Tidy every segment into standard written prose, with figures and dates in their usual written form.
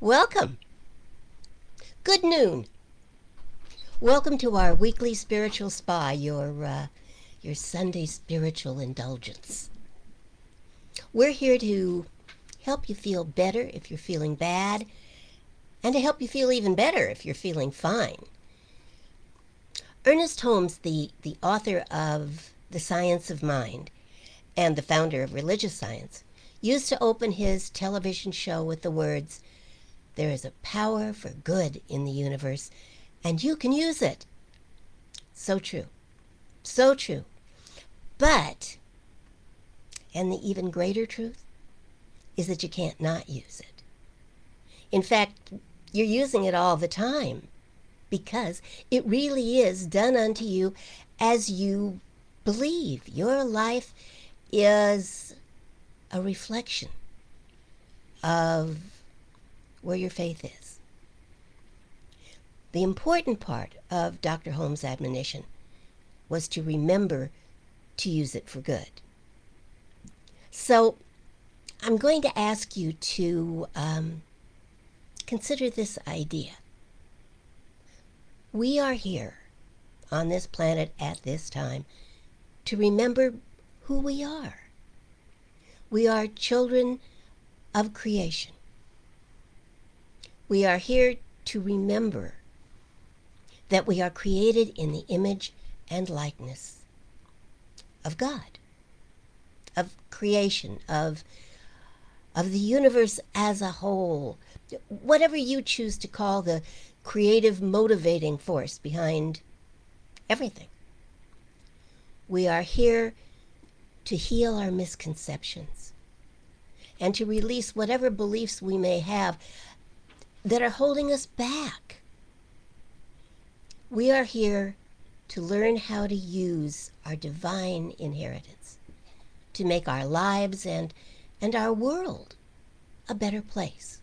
Welcome. Good noon. Welcome to our weekly spiritual spa, your Sunday spiritual indulgence. We're here to help you feel better if you're feeling bad, and to help you feel even better if you're feeling fine. Ernest Holmes, the author of The Science of Mind and the founder of religious science, used to open his television show with the words, "There is a power for good in the universe, and you can use it." So true. So true. But, and the even greater truth, is that you can't not use it. In fact, you're using it all the time because it really is done unto you as you believe. Your life is a reflection of where your faith is. The important part of Dr. Holmes' admonition was to remember to use it for good. So I'm going to ask you to consider this idea. We are here on this planet at this time to remember who we are. We are children of creation. We are here to remember that we are created in the image and likeness of God, of creation, of the universe as a whole, whatever you choose to call the creative motivating force behind everything. We are here to heal our misconceptions and to release whatever beliefs we may have that are holding us back. We are here to learn how to use our divine inheritance to make our lives and our world a better place.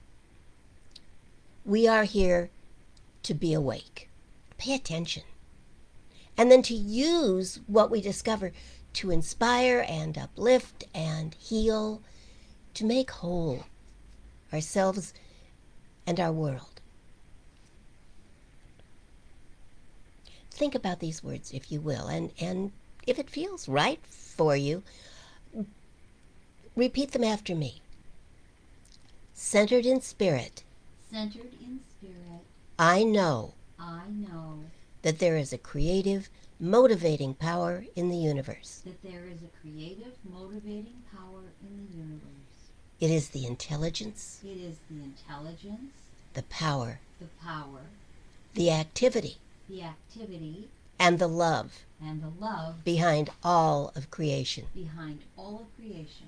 We are here to be awake, pay attention, and then to use what we discover to inspire and uplift and heal, to make whole ourselves and our world. Think about these words, if you will, and if it feels right for you, repeat them after me. Centered in spirit, Centered in spirit, I know I know that there is a creative, motivating power in the universe. that there is a creative, motivating power in the universe. It is the intelligence, It is the intelligence, the power, the power, the activity, the activity, and the love and the love behind all of creation. behind all of creation.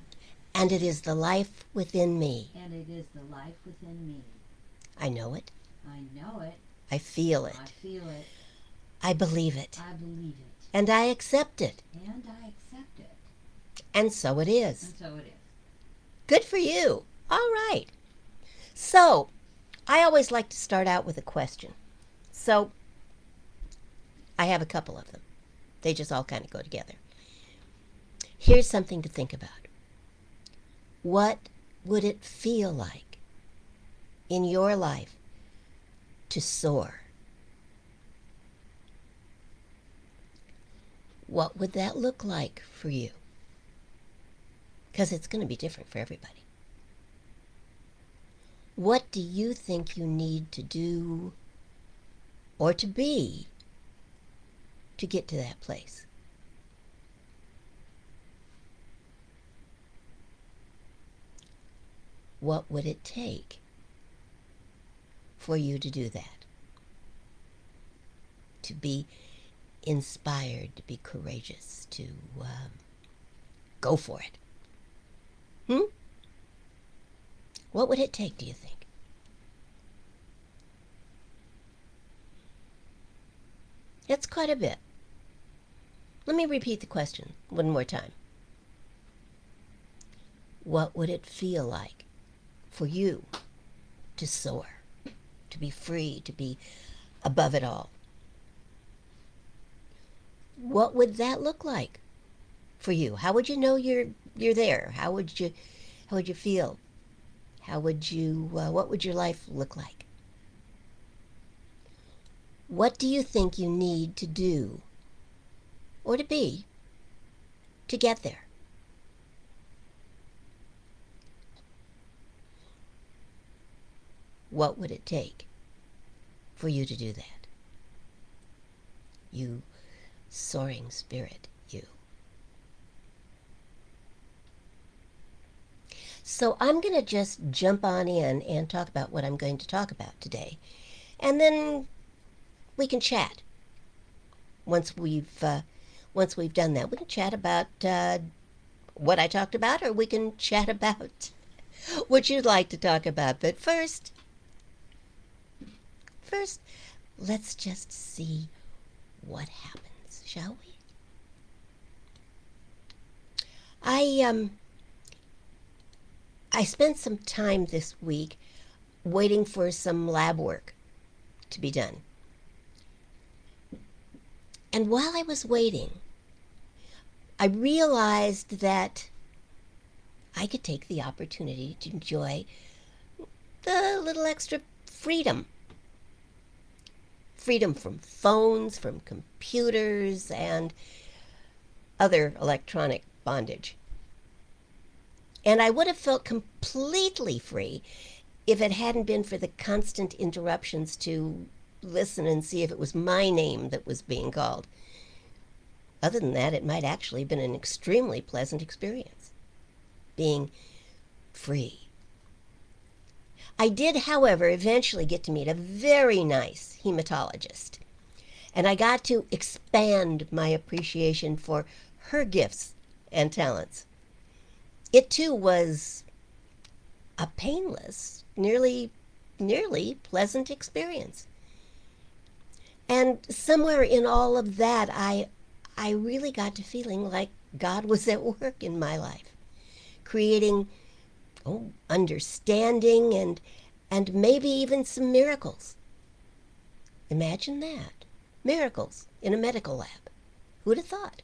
And it is the life within me. And it is the life within me. I know it. I know it. I feel it. I feel it. I believe it. I believe it. And I accept it. And I accept it. And so it is. And so it is. Good for you. All right. So, I always like to start out with a question. So, I have a couple of them. They just all kind of go together. Here's something to think about. What would it feel like in your life to soar? What would that look like for you? Because it's going to be different for everybody. What do you think you need to do or to be to get to that place? What would it take for you to do that? To be inspired, to be courageous, to go for it. What would it take, do you think? That's quite a bit. Let me repeat the question one more time. What would it feel like for you to soar, to be free, to be above it all? What would that look like for you? How would you know you're there? How would you feel? what would your life look like? What do you think you need to do or to be to get there? What would it take for you to do that? You soaring spirit, you. So I'm going to just jump on in and talk about what I'm going to talk about today. And then we can chat once we've done that. We can chat about what I talked about, or we can chat about what you'd like to talk about. But first, let's just see what happens, shall we? I spent some time this week waiting for some lab work to be done. And while I was waiting, I realized that I could take the opportunity to enjoy the little extra freedom. Freedom from phones, from computers, and other electronic bondage. And I would have felt completely free if it hadn't been for the constant interruptions to listen and see if it was my name that was being called. Other than that, it might actually have been an extremely pleasant experience, being free. I did, however, eventually get to meet a very nice hematologist, and I got to expand my appreciation for her gifts and talents. It too was a painless, nearly pleasant experience. And somewhere in all of that, I really got to feeling like God was at work in my life, creating understanding and maybe even some miracles. Imagine that. Miracles in a medical lab. Who'd have thought?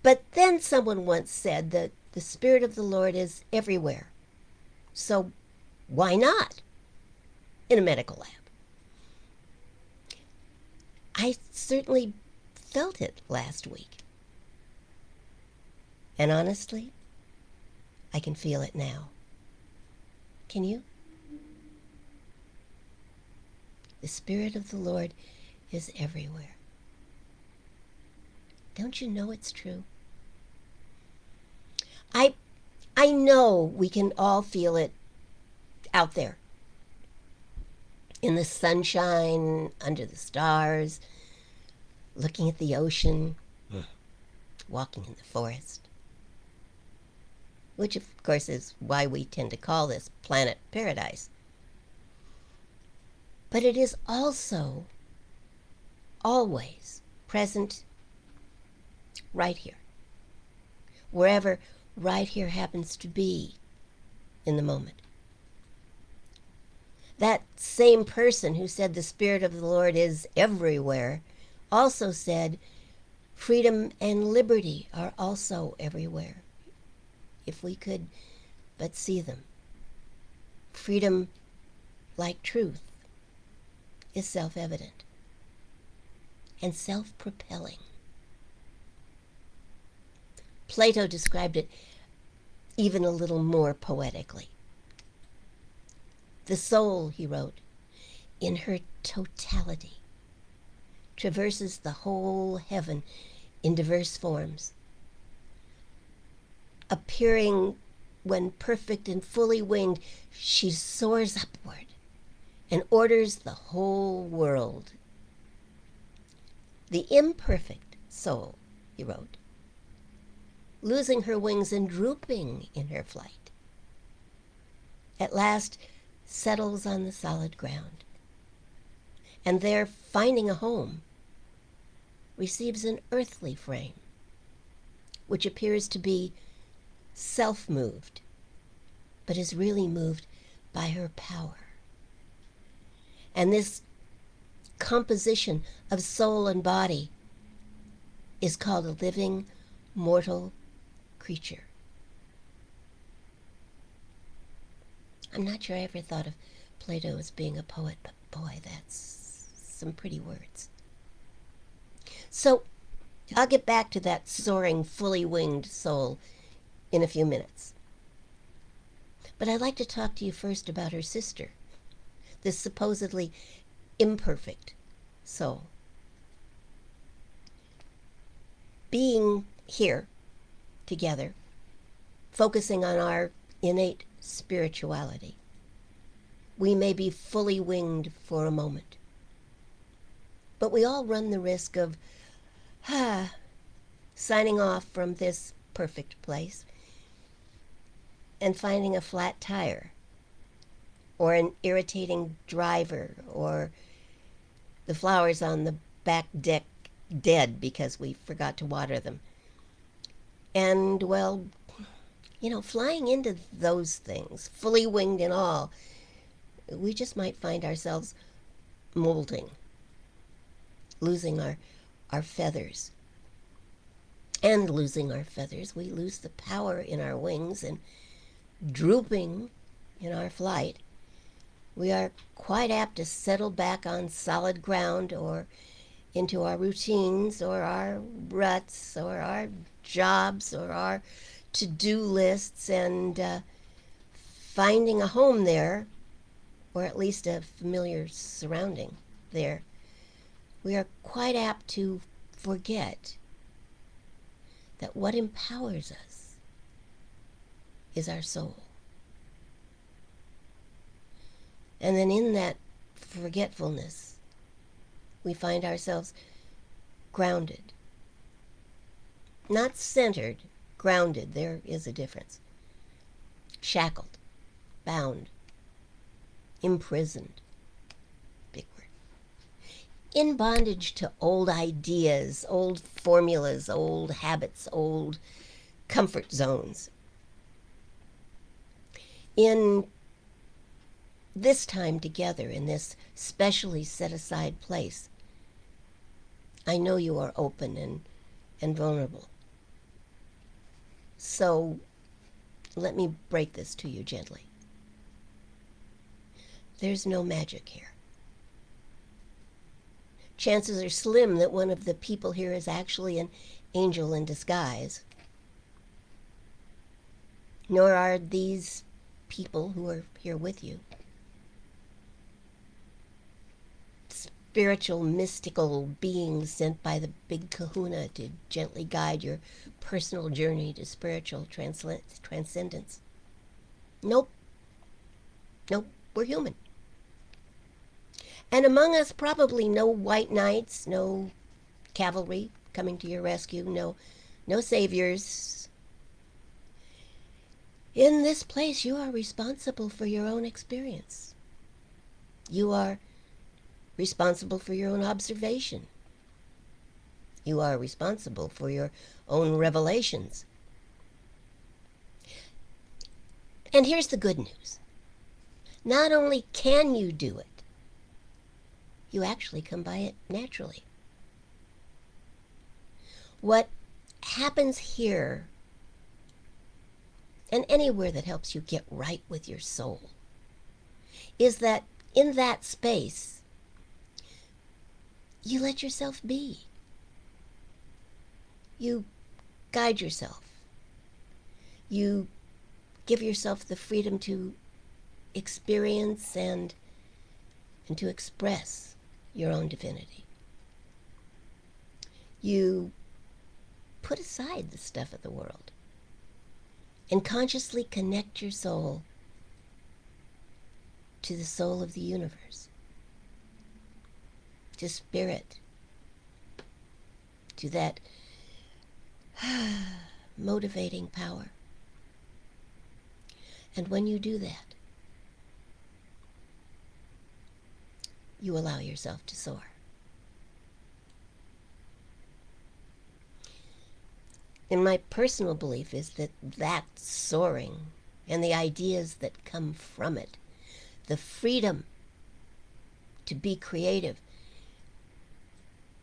But then someone once said that the Spirit of the Lord is everywhere. So why not in a medical lab? I certainly felt it last week. And honestly, I can feel it now. Can you? The Spirit of the Lord is everywhere. Don't you know it's true? I know we can all feel it out there. In the sunshine, under the stars, looking at the ocean, walking in the forest. Which, of course, is why we tend to call this planet paradise. But it is also always present right here, wherever right here happens to be in the moment. That same person who said the Spirit of the Lord is everywhere also said freedom and liberty are also everywhere, if we could but see them. Freedom, like truth, is self-evident and self-propelling. Plato described it even a little more poetically. The soul, he wrote, in her totality, traverses the whole heaven in diverse forms, appearing when perfect and fully winged, she soars upward and orders the whole world. The imperfect soul, he wrote, losing her wings and drooping in her flight, at last settles on the solid ground, and there, finding a home, receives an earthly frame, which appears to be self-moved, but is really moved by her power. And this composition of soul and body is called a living, mortal creature. I'm not sure I ever thought of Plato as being a poet, but boy, that's some pretty words. So I'll get back to that soaring, fully winged soul in a few minutes. But I'd like to talk to you first about her sister, this supposedly imperfect soul. Being here together, focusing on our innate spirituality, we may be fully winged for a moment. But we all run the risk of signing off from this perfect place and finding a flat tire or an irritating driver or the flowers on the back deck dead because we forgot to water them. And, well, flying into those things, fully winged and all, we just might find ourselves molding, losing our feathers. And losing our feathers, we lose the power in our wings, and drooping in our flight, we are quite apt to settle back on solid ground or into our routines or our ruts or our jobs or our to-do lists, and finding a home there, or at least a familiar surrounding there, we are quite apt to forget that what empowers us is our soul. And then in that forgetfulness, we find ourselves grounded. Not centered, grounded. There is a difference. Shackled, bound, imprisoned. Big word. In bondage to old ideas, old formulas, old habits, old comfort zones. In this time together, in this specially set aside place, I know you are open and vulnerable. So let me break this to you gently. There's no magic here. Chances are slim that one of the people here is actually an angel in disguise. Nor are these people who are here with you spiritual, mystical beings sent by the big kahuna to gently guide your personal journey to spiritual transcendence. Nope. We're human. And among us, probably no white knights, no cavalry coming to your rescue, no saviors. In this place, you are responsible for your own experience. You are responsible for your own observation. You are responsible for your own revelations. And here's the good news. Not only can you do it, you actually come by it naturally. What happens here, and anywhere that helps you get right with your soul, is that in that space, you let yourself be. You guide yourself. You give yourself the freedom to experience and to express your own divinity. You put aside the stuff of the world and consciously connect your soul to the soul of the universe, to spirit, to that motivating power. And when you do that, you allow yourself to soar. And my personal belief is that soaring and the ideas that come from it, the freedom to be creative,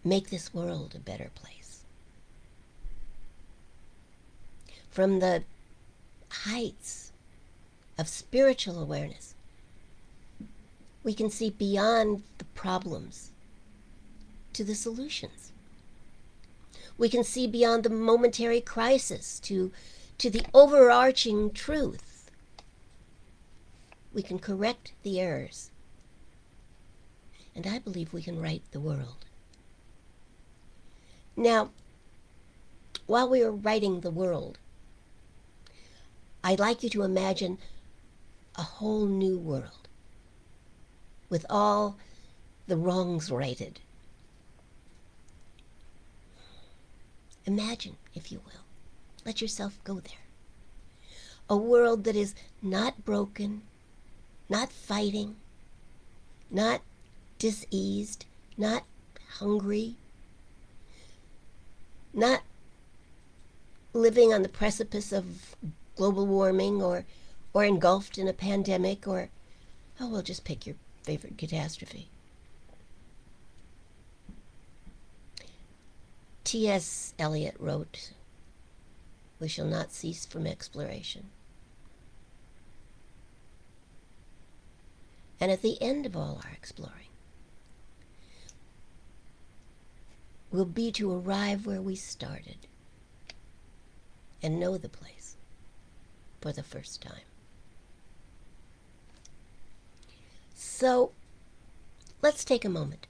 make this world a better place. From the heights of spiritual awareness, we can see beyond the problems to the solutions. We can see beyond the momentary crisis to the overarching truth. We can correct the errors. And I believe we can right the world. Now, while we are writing the world, I'd like you to imagine a whole new world with all the wrongs righted. Imagine, if you will. Let yourself go there. A world that is not broken, not fighting, not diseased, not hungry, not living on the precipice of global warming or engulfed in a pandemic or, oh, well, just pick your favorite catastrophe. T.S. Eliot wrote, "We shall not cease from exploration." And at the end of all our exploring, will be to arrive where we started and know the place for the first time. So let's take a moment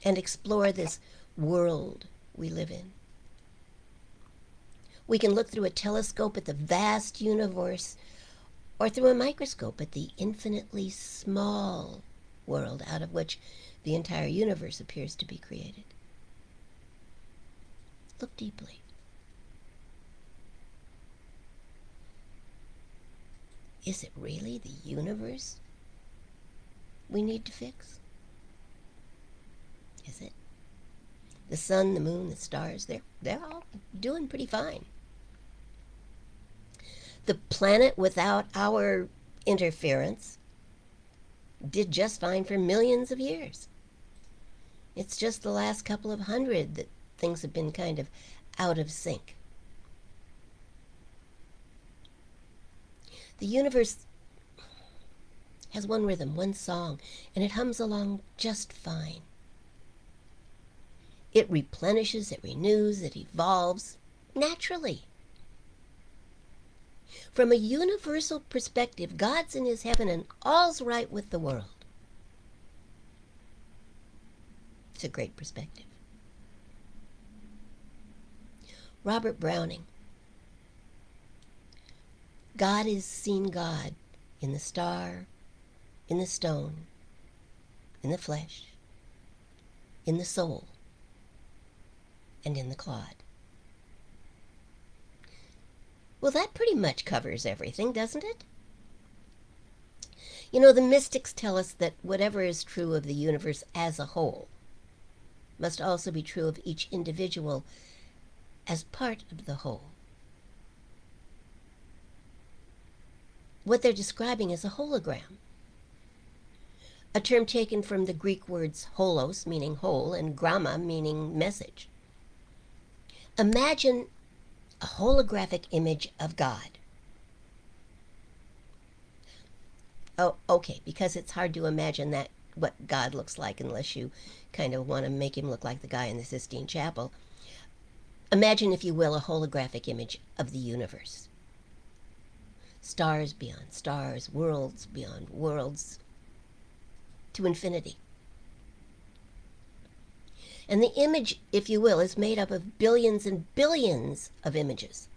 and explore this world we live in. We can look through a telescope at the vast universe or through a microscope at the infinitely small world out of which the entire universe appears to be created. Look deeply. Is it really the universe we need to fix? Is it? The sun, the moon, the stars, they're all doing pretty fine. The planet, without our interference, did just fine for millions of years. It's just the last couple of hundred that things have been kind of out of sync. The universe has one rhythm, one song, and it hums along just fine. It replenishes, it renews, it evolves naturally. From a universal perspective, God's in his heaven and all's right with the world. It's a great perspective. Robert Browning. God is seen God in the star, in the stone, in the flesh, in the soul, and in the clod. Well, that pretty much covers everything, doesn't it? You know, the mystics tell us that whatever is true of the universe as a whole must also be true of each individual as part of the whole. What they're describing is a hologram, a term taken from the Greek words holos, meaning whole, and gramma, meaning message. Imagine a holographic image of God. Oh, okay, because it's hard to imagine that what God looks like unless you kind of want to make him look like the guy in the Sistine Chapel. Imagine, if you will, a holographic image of the universe. Stars beyond stars, worlds beyond worlds, to infinity. And the image, if you will, is made up of billions and billions of images.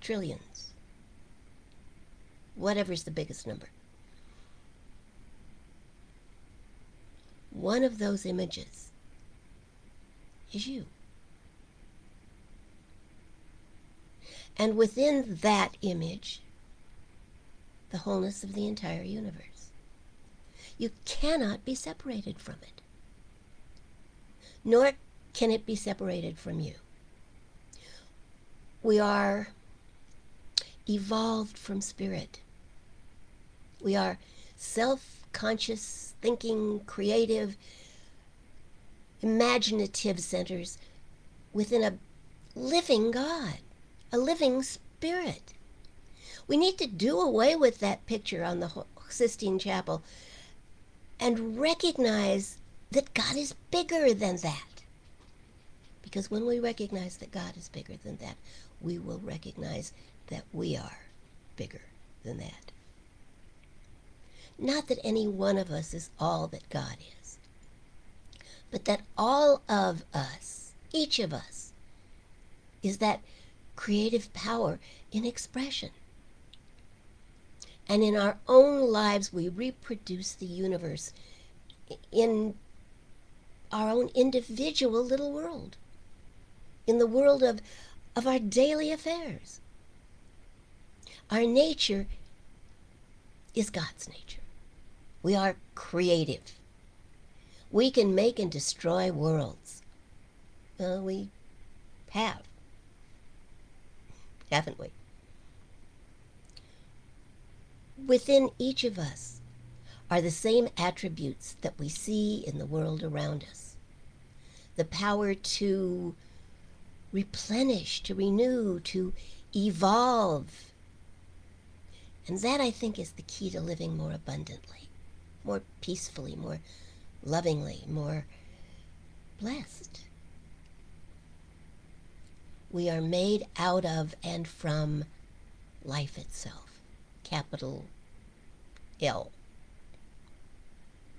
Trillions. Whatever's the biggest number. One of those images is you. And within that image, the wholeness of the entire universe. You cannot be separated from it. Nor can it be separated from you. We are evolved from spirit. We are self-conscious, thinking, creative, imaginative centers within a living God, a living spirit. We need to do away with that picture on the Sistine Chapel and recognize that God is bigger than that. Because when we recognize that God is bigger than that, we will recognize that we are bigger than that. Not that any one of us is all that God is, but that all of us, each of us, is that creative power in expression. And in our own lives, we reproduce the universe in our own individual little world, in the world of our daily affairs. Our nature is God's nature. We are creative. We can make and destroy worlds. We have, haven't we? Within each of us are the same attributes that we see in the world around us. The power to replenish, to renew, to evolve. And that, I think, is the key to living more abundantly, more peacefully, more lovingly, more blessed. We are made out of and from life itself. Capital L,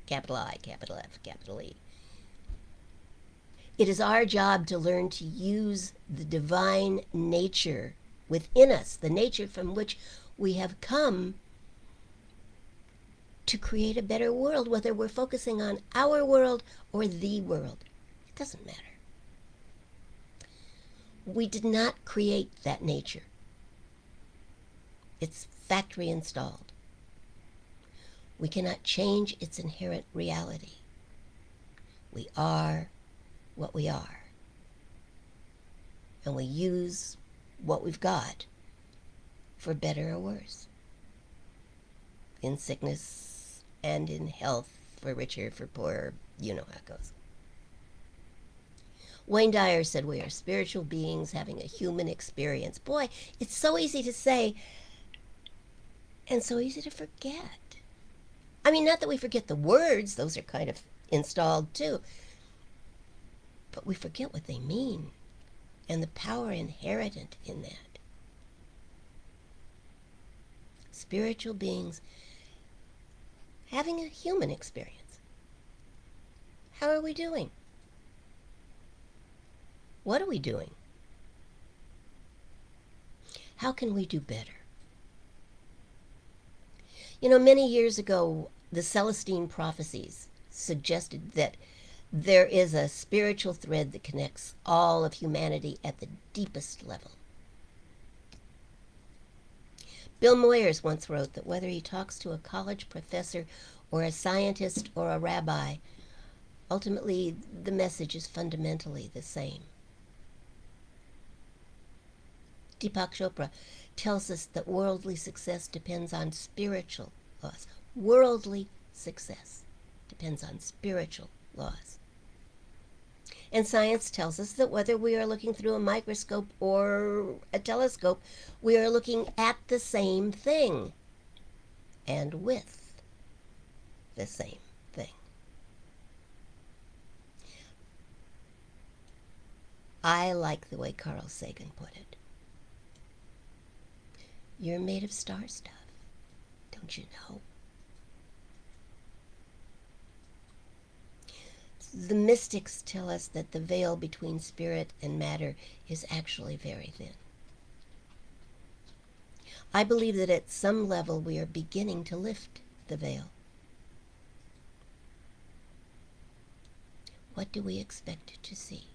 capital I, capital F, capital E. It is our job to learn to use the divine nature within us, the nature from which we have come, to create a better world, whether we're focusing on our world or the world. It doesn't matter. We did not create that nature. It's factory installed. We cannot change its inherent reality. We are what we are. And we use what we've got for better or worse. In sickness and in health, for richer, for poorer, you know how it goes. Wayne Dyer said we are spiritual beings having a human experience. Boy, it's so easy to say and so easy to forget. I mean, not that we forget the words, those are kind of installed too, but we forget what they mean and the power inherent in that. Spiritual beings having a human experience. How are we doing? What are we doing? How can we do better? You know, many years ago, the Celestine prophecies suggested that there is a spiritual thread that connects all of humanity at the deepest level. Bill Moyers once wrote that whether he talks to a college professor or a scientist or a rabbi, ultimately the message is fundamentally the same. Deepak Chopra tells us that worldly success depends on spiritual laws. Worldly success depends on spiritual laws. And science tells us that whether we are looking through a microscope or a telescope, we are looking at the same thing and with the same thing. I like the way Carl Sagan put it. You're made of star stuff, don't you know? The mystics tell us that the veil between spirit and matter is actually very thin. I believe that at some level we are beginning to lift the veil. What do we expect to see?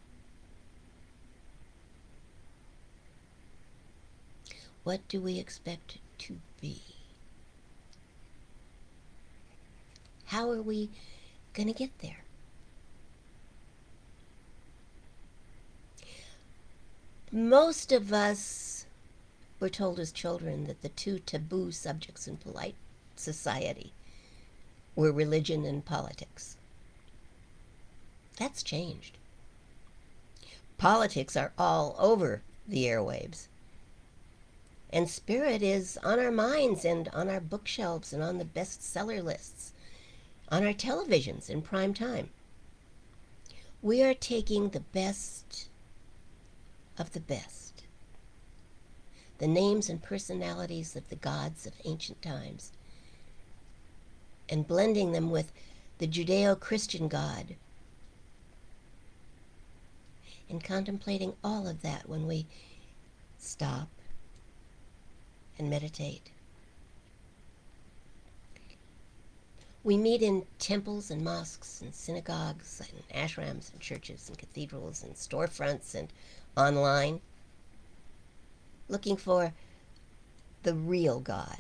What do we expect to be? How are we going to get there? Most of us were told as children that the two taboo subjects in polite society were religion and politics. That's changed. Politics are all over the airwaves. And spirit is on our minds and on our bookshelves and on the bestseller lists, on our televisions in prime time. We are taking the best of the best, the names and personalities of the gods of ancient times, and blending them with the Judeo-Christian God, and contemplating all of that when we stop and meditate. We meet in temples and mosques and synagogues and ashrams and churches and cathedrals and storefronts and online, looking for the real God,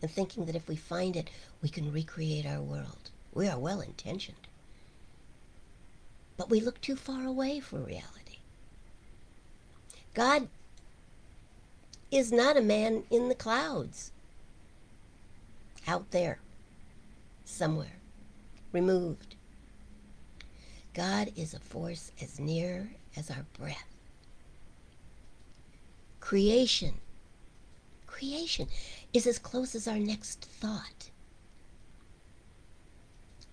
and thinking that if we find it, we can recreate our world. We are well-intentioned, but we look too far away for reality. God is not a man in the clouds, out there, somewhere, removed. God is a force as near as our breath. Creation is as close as our next thought.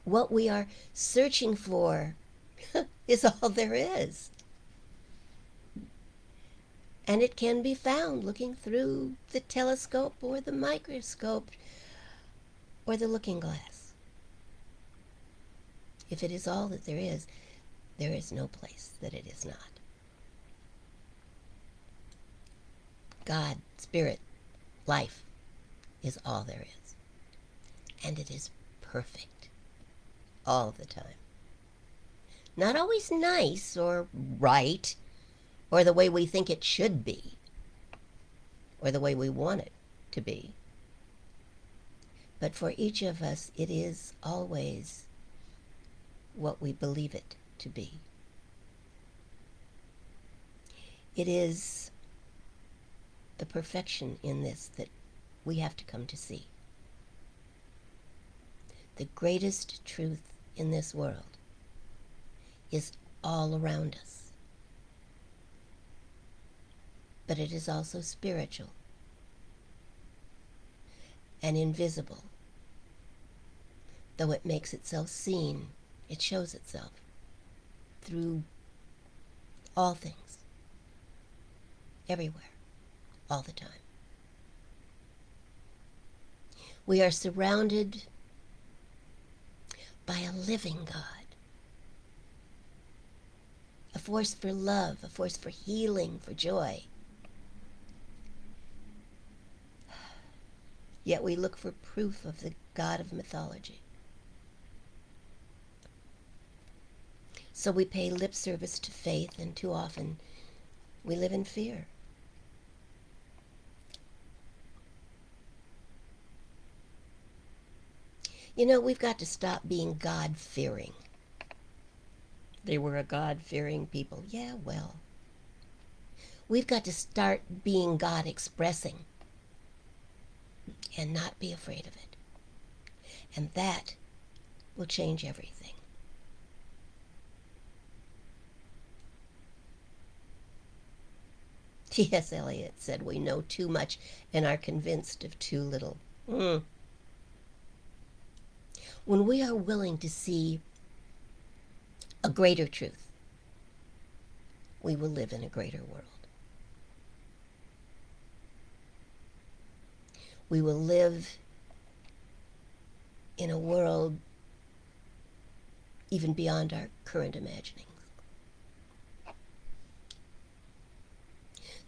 What we are searching for is all there is. And it can be found looking through the telescope or the microscope or the looking glass. If it is all that there is no place that it is not. God, spirit, life is all there is. And it is perfect all the time. Not always nice or right or the way we think it should be or the way we want it to be. But for each of us, it is always what we believe it to be. It is the perfection in this that we have to come to see. The greatest truth in this world is all around us. But it is also spiritual and invisible. Though it makes itself seen, it shows itself through all things, everywhere, all the time. We are surrounded by a living God, a force for love, a force for healing, for joy. Yet we look for proof of the God of mythology. So we pay lip service to faith, and too often we live in fear. You know, we've got to stop being God-fearing. They were a God-fearing people. Yeah, well. We've got to start being God-expressing and not be afraid of it. And that will change everything. T.S. Eliot said, "We know too much and are convinced of too little." When we are willing to see a greater truth, we will live in a greater world. We will live in a world even beyond our current imaginings.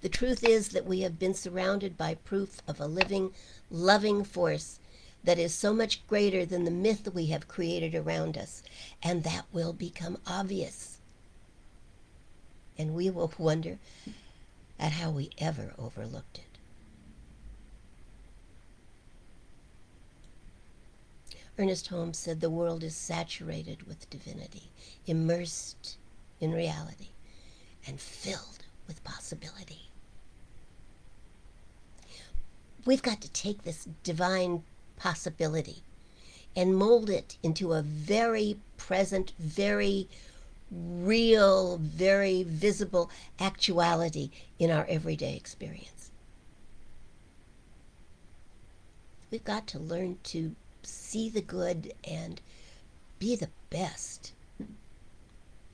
The truth is that we have been surrounded by proof of a living, loving force that is so much greater than the myth we have created around us, and that will become obvious. And we will wonder at how we ever overlooked it. Ernest Holmes said the world is saturated with divinity, immersed in reality, and filled with possibility. We've got to take this divine possibility and mold it into a very present, very real, very visible actuality in our everyday experience. We've got to learn to see the good and be the best.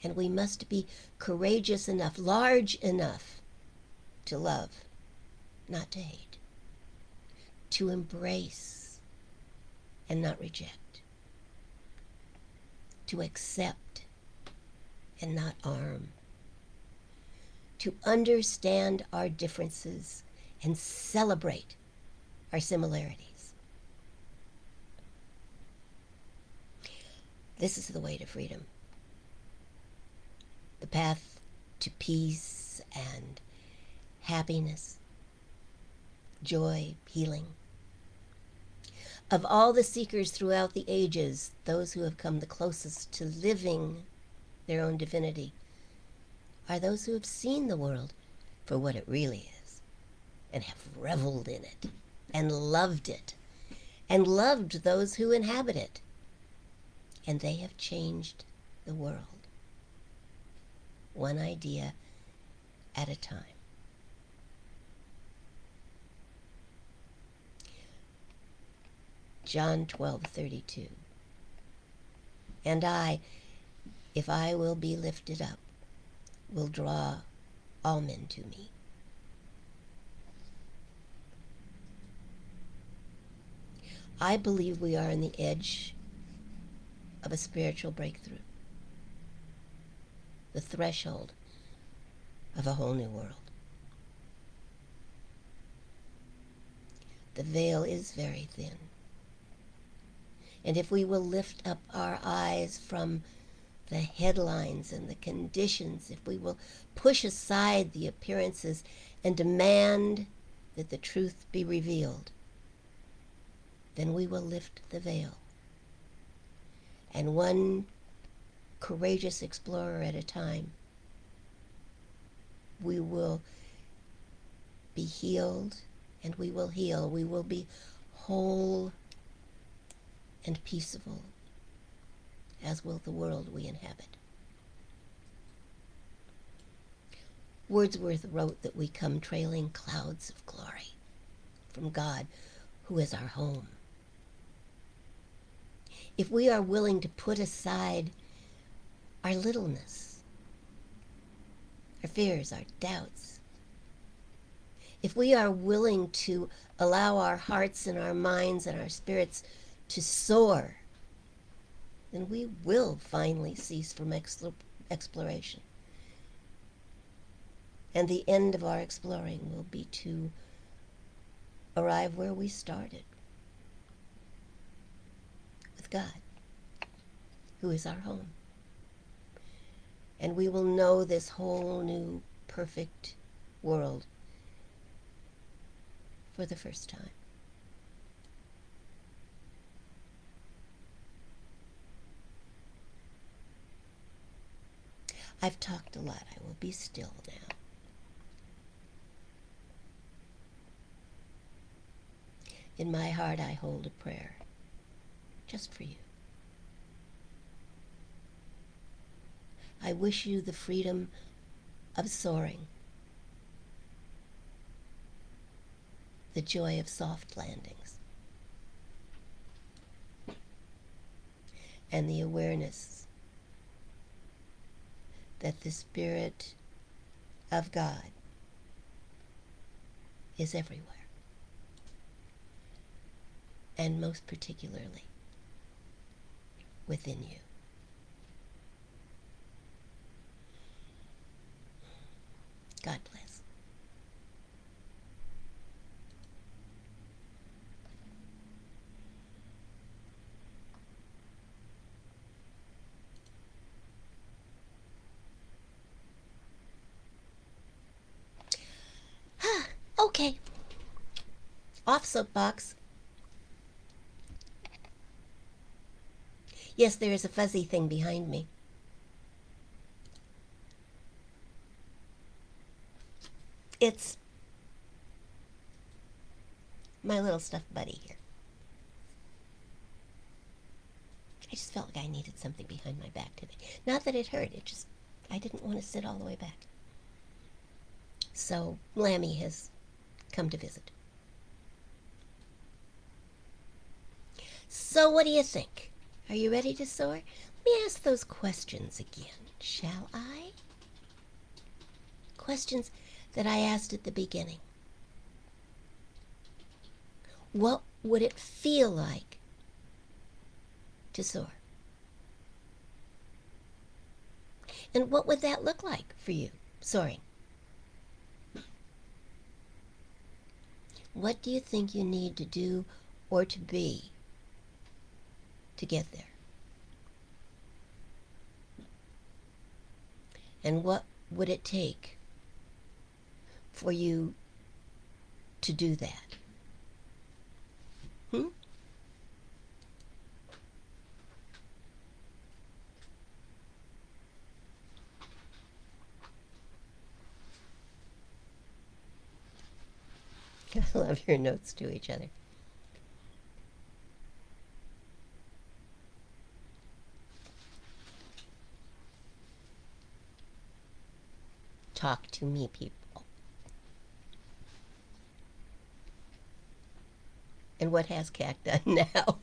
And we must be courageous enough, large enough to love, not to hate, to embrace and not reject, to accept and not arm, to understand our differences and celebrate our similarities. This is the way to freedom, the path to peace and happiness, joy, healing. Of all the seekers throughout the ages, those who have come the closest to living their own divinity are those who have seen the world for what it really is and have reveled in it and loved those who inhabit it. And they have changed the world, one idea at a time. John 12:32. And I, if I will be lifted up, will draw all men to me. I believe we are on the edge of a spiritual breakthrough, the threshold of a whole new world. The veil is very thin. And if we will lift up our eyes from the headlines and the conditions, if we will push aside the appearances and demand that the truth be revealed, then we will lift the veil. And one courageous explorer at a time, we will be healed and we will heal. We will be whole and peaceful, as will the world we inhabit. Wordsworth wrote that we come trailing clouds of glory from God, who is our home. If we are willing to put aside our littleness, our fears, our doubts, if we are willing to allow our hearts and our minds and our spirits to soar, then we will finally cease from exploration. And the end of our exploring will be to arrive where we started, with God, who is our home. And we will know this whole new perfect world for the first time. I've talked a lot. I will be still now. In my heart, I hold a prayer just for you. I wish you the freedom of soaring, the joy of soft landings, and the awareness that the Spirit of God is everywhere, and most particularly within you. God bless. Okay. Off soapbox. Yes, there is a fuzzy thing behind me. It's my little stuffed buddy here. I just felt like I needed something behind my back today. Not that it hurt, I didn't want to sit all the way back. So Lammy has come to visit. So what do you think? Are you ready to soar? Let me ask those questions again, shall I? Questions that I asked at the beginning. What would it feel like to soar? And what would that look like for you, soaring? What do you think you need to do or to be to get there? And what would it take for you to do that? I love your notes to each other. Talk to me, people. And what has Cac done now?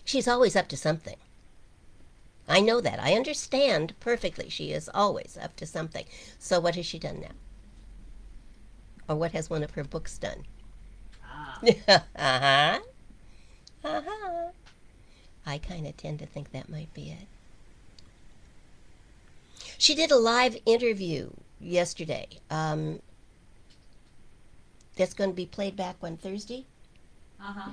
She's always up to something. I know that. I understand perfectly. She is always up to something. So what has she done now? Or what has one of her books done? Uh-huh. Uh-huh. I kind of tend to think that might be it. She did a live interview yesterday. That's going to be played back on Thursday. Uh-huh.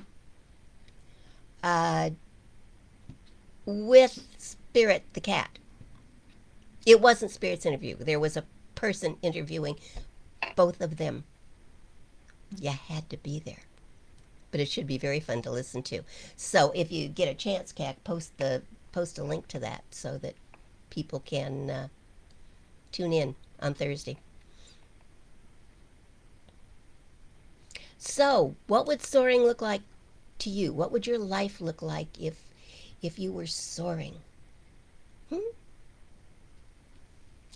With Spirit the cat. It wasn't Spirit's interview. There was a person interviewing both of them. You had to be there. But it should be very fun to listen to. So if you get a chance, Cac, post a link to that so that people can tune in on Thursday. So, what would soaring look like to you? What would your life look like if you were soaring?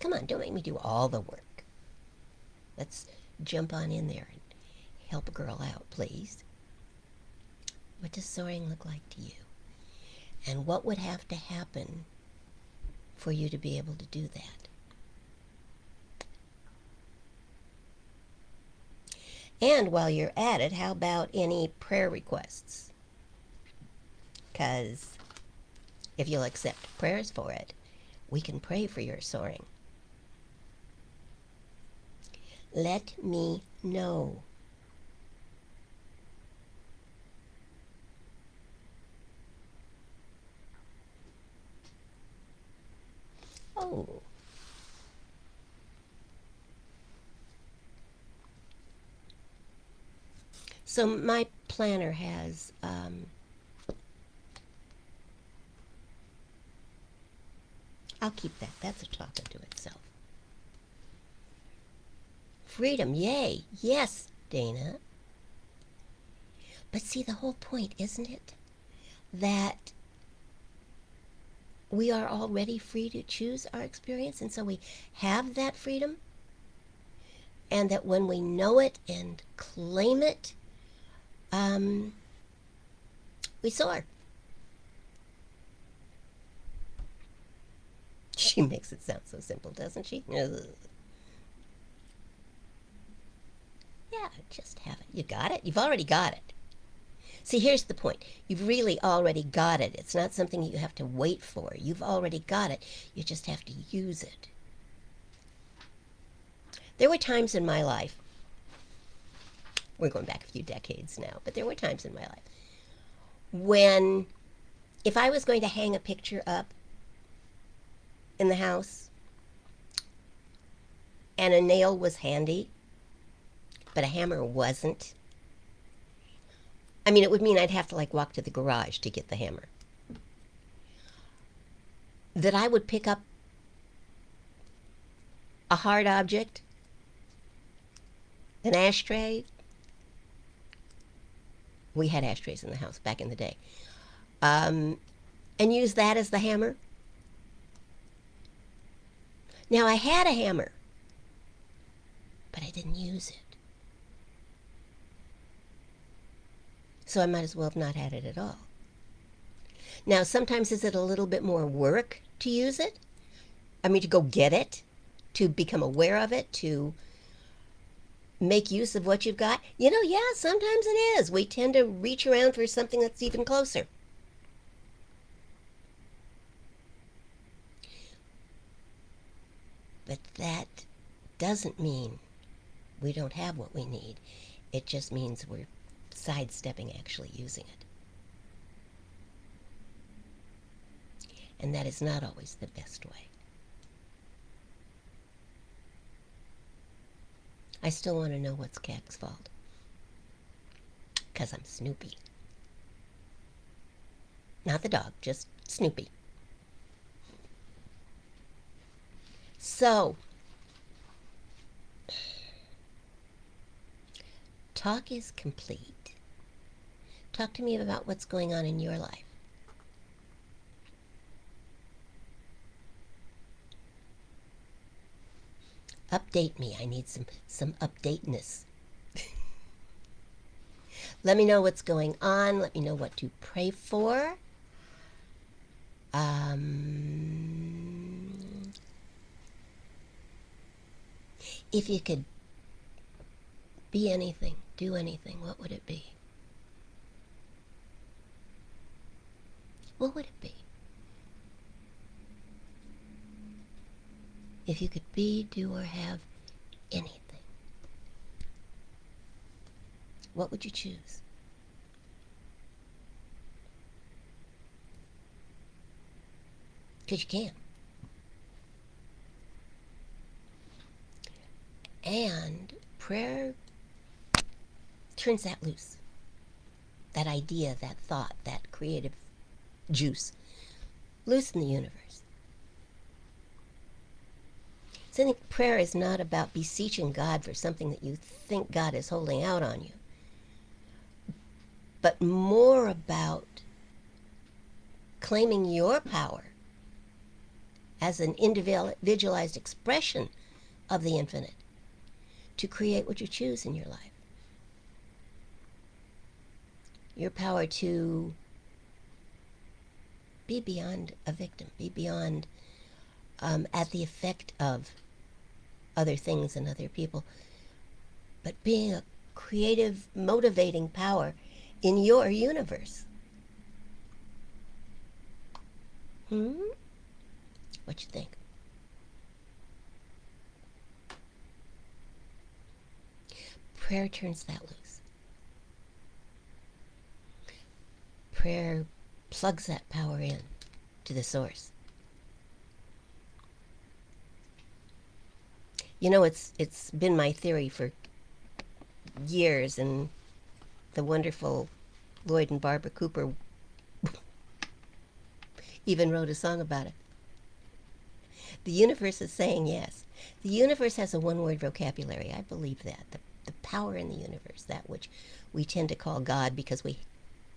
Come on, don't make me do all the work. Let's jump on in there and help a girl out, please. What does soaring look like to you? And what would have to happen for you to be able to do that? And while you're at it, how about any prayer requests? Because if you'll accept prayers for it, we can pray for your soaring. Let me know. Oh. So my planner has I'll keep that. That's a talk unto itself. Freedom, yay. Yes, Dana. But see, the whole point, isn't it? That we are already free to choose our experience, and so we have that freedom. And that when we know it and claim it, we soar. She makes it sound so simple, doesn't she? Ugh. Yeah, just have it. You got it? You've already got it. See, here's the point. You've really already got it. It's not something you have to wait for. You've already got it. You just have to use it. There were times in my life, we're going back a few decades now, but there were times in my life when if I was going to hang a picture up in the house and a nail was handy, but a hammer wasn't, I mean, it would mean I'd have to walk to the garage to get the hammer. That I would pick up a hard object, an ashtray, We had ashtrays in the house back in the day. And use that as the hammer. Now, I had a hammer, but I didn't use it. So I might as well have not had it at all. Now, sometimes is it a little bit more work to use it? I mean, to go get it, to become aware of it, to make use of what you've got? Yeah, sometimes it is. We tend to reach around for something that's even closer. But that doesn't mean we don't have what we need. It just means we're sidestepping actually using it. And that is not always the best way. I still want to know what's Cac's fault. Because I'm Snoopy. Not the dog, just Snoopy. So, talk is complete. Talk to me about what's going on in your life. Update me. I need some updateness. Let me know what's going on. Let me know what to pray for. If you could be anything, do anything, what would it be? What would it be? If you could be, do, or have anything, what would you choose? Because you can. And prayer turns that loose. That idea, that thought, that creative juice loose in the universe. So I think prayer is not about beseeching God for something that you think God is holding out on you, but more about claiming your power as an individualized expression of the infinite to create what you choose in your life. Your power to be beyond a victim, be beyond at the effect of other things and other people, but being a creative, motivating power in your universe. What you think? Prayer turns that loose. Prayer plugs that power in to the source. It's been my theory for years, and the wonderful Lloyd and Barbara Cooper even wrote a song about it. The universe is saying yes. The universe has a one-word vocabulary. I believe that. The power in the universe, that which we tend to call God because we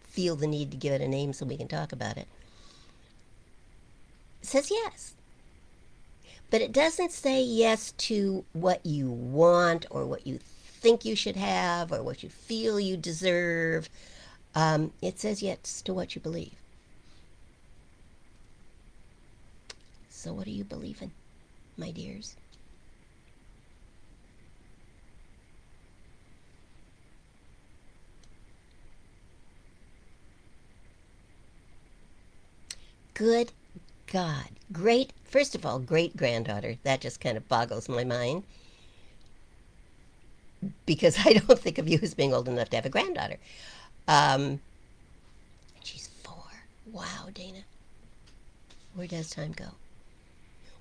feel the need to give it a name so we can talk about it, says yes. But it doesn't say yes to what you want or what you think you should have or what you feel you deserve. It says yes to what you believe. So what do you believe in, my dears? Good God. First of all, great-granddaughter. That just kind of boggles my mind, because I don't think of you as being old enough to have a granddaughter. And she's 4. Wow, Dana. Where does time go?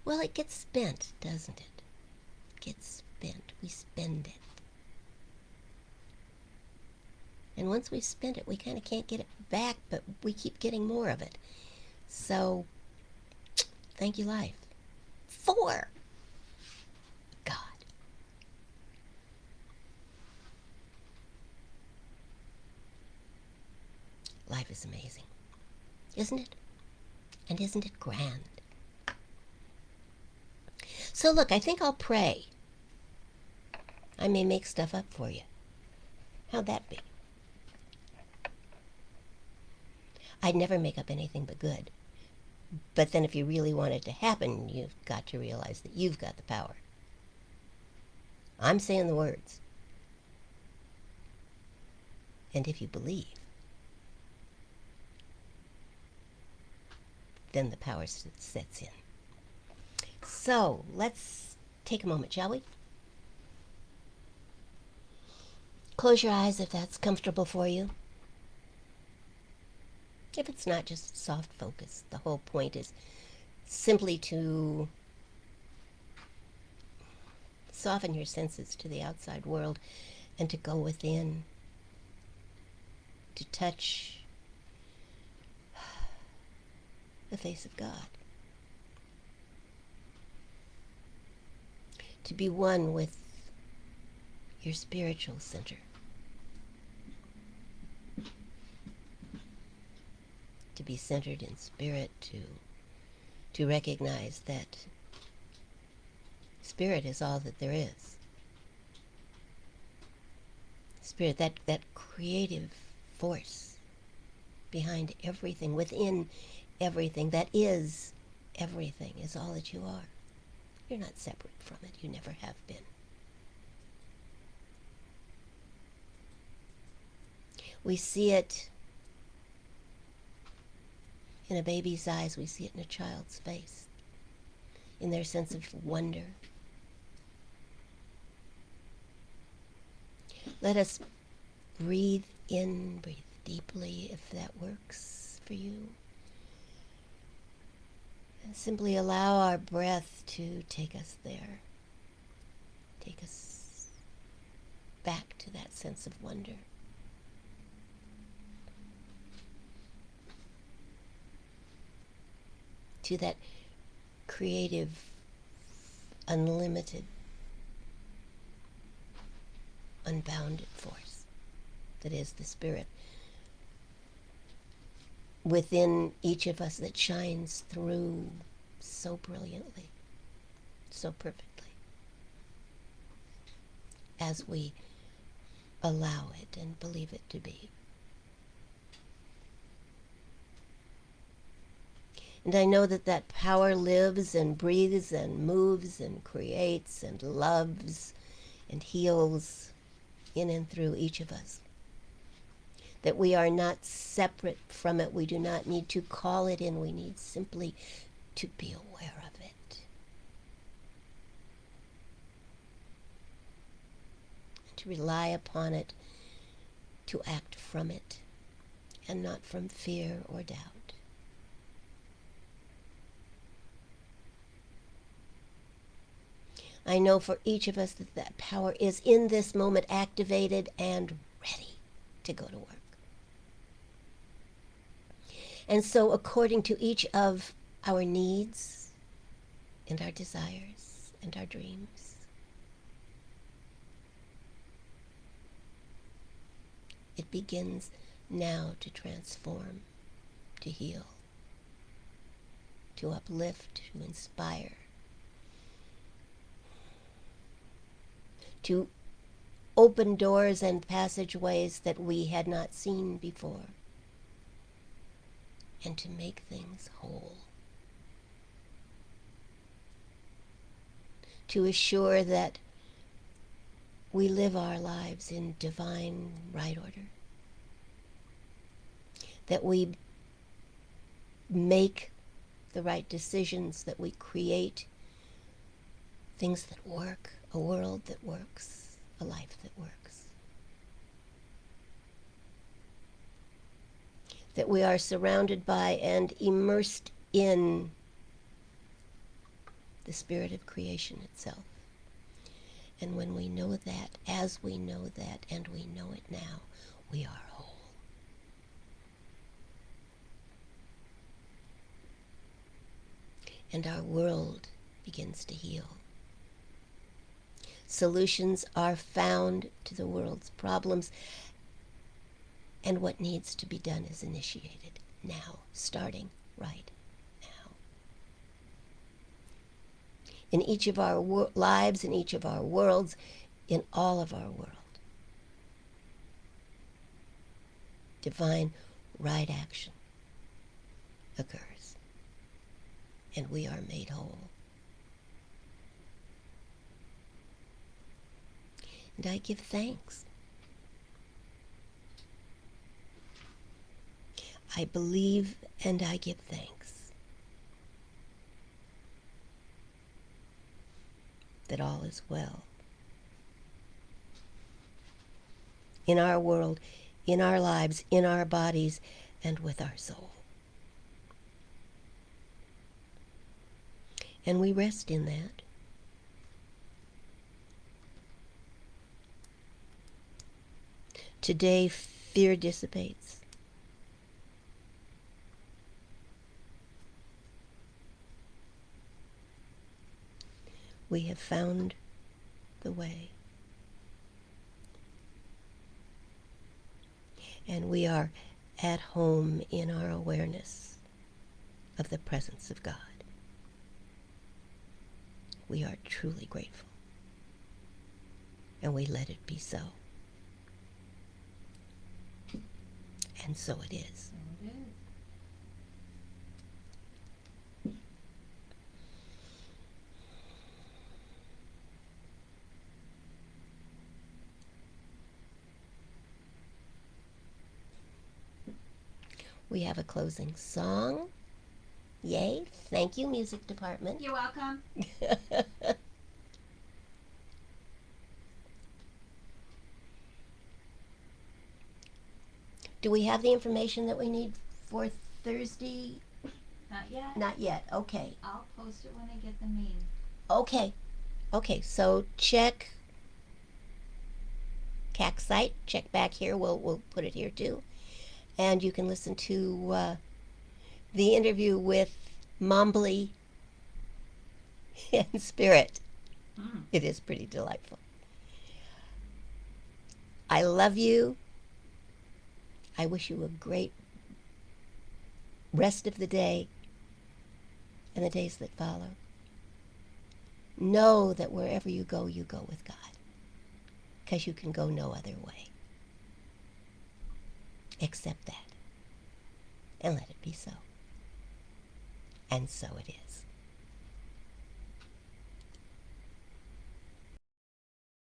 Well, it gets spent, doesn't it? It gets spent. We spend it. And once we've spent it, we kind of can't get it back, but we keep getting more of it. So, thank you, life. 4! God. Life is amazing, isn't it? And isn't it grand? So look, I think I'll pray. I may make stuff up for you. How'd that be? I'd never make up anything but good. But then if you really want it to happen, you've got to realize that you've got the power. I'm saying the words. And if you believe, then the power sets in. So let's take a moment, shall we? Close your eyes if that's comfortable for you. If it's not, just soft focus. The whole point is simply to soften your senses to the outside world and to go within, to touch the face of God, to be one with your spiritual center, to be centered in spirit, to recognize that spirit is all that there is. Spirit, that creative force behind everything, within everything, that is everything, is all that you are. You're not separate from it. You never have been. We see it in a baby's eyes. We see it in a child's face, in their sense of wonder. Let us breathe in, breathe deeply if that works for you. And simply allow our breath to take us there. Take us back to that sense of wonder. To that creative, unlimited, unbounded force that is the Spirit within each of us, that shines through so brilliantly, so perfectly, as we allow it and believe it to be. And I know that that power lives and breathes and moves and creates and loves and heals in and through each of us. That we are not separate from it. We do not need to call it in. We need simply to be aware of it. And to rely upon it, to act from it, and not from fear or doubt. I know for each of us that that power is in this moment activated and ready to go to work. And so according to each of our needs and our desires and our dreams, it begins now to transform, to heal, to uplift, to inspire, to open doors and passageways that we had not seen before, and to make things whole. To assure that we live our lives in divine right order. That we make the right decisions, that we create things that work, a world that works, a life that works. That we are surrounded by and immersed in the spirit of creation itself. And when we know that, as we know that, and we know it now, we are whole. And our world begins to heal. Solutions are found to the world's problems, And what needs to be done is initiated now, starting right now. In each of our lives, in each of our worlds, in all of our world, divine right action occurs, and we are made whole. And I give thanks. I believe and I give thanks that all is well in our world, in our lives, in our bodies, and with our soul. And we rest in that. Today, fear dissipates. We have found the way. And we are at home in our awareness of the presence of God. We are truly grateful. And we let it be so. And so it is. So it is. We have a closing song. Yay. Thank you, music department. You're welcome. Do we have the information that we need for Thursday? Not yet. Not yet. Okay. I'll post it when I get the main. Okay. Okay, so check CAC site. Check back here. We'll put it here too. And you can listen to the interview with Mombly and Spirit. It is pretty delightful. I love you. I wish you a great rest of the day and the days that follow. Know that wherever you go with God, because you can go no other way. Accept that and let it be so. And so it is.